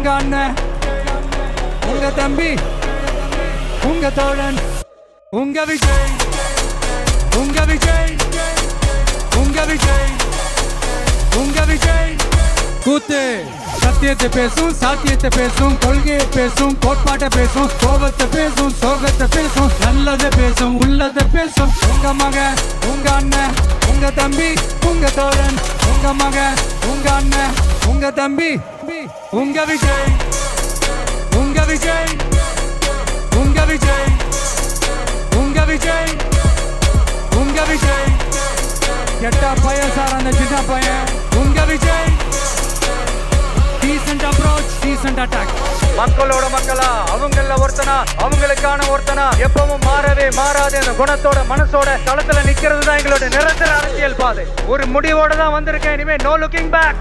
உங்க அண்ணன், உங்க தம்பி, உங்க தோழன், உங்க விஜய், உங்க விஜய், உங்க விஜய், உங்க விஜய். கூத்து சத்தியத்தை பேசும், சாத்தியத்தை பேசும், கொள்கையை பேசும், கோட்பாட்டை பேசும், கோபத்தை பேசும், சோகத்தை பேசும், நல்லதை பேசும், உள்ளதை பேசும். உங்க மகன், உங்க அண்ணன், உங்க தம்பி, உங்க தோழன், உங்க மகன், உங்க அண்ணன், உங்க தம்பி, உங்க விஜய், உங்க விஜய், உங்க விஜய், உங்க விஜய், உங்க விஜய். கெட்ட பையன் சார் அந்த சின்ன பையன். உங்க Vijay. Decent approach, decent attack. மக்களோட மக்களா, அவங்கள ஒருத்தனா, அவங்களுக்கான ஒருத்தனா, எப்பவும் மாறவே மாறாத அந்த குணத்தோட மனசோட தளத்துல நிக்கிறது தான் எங்களோட நிரந்தர அரசியல் பாதை. ஒரு முடிவோட தான் வந்திருக்கேன். இனிமே நோ லுக்கிங் பேக்.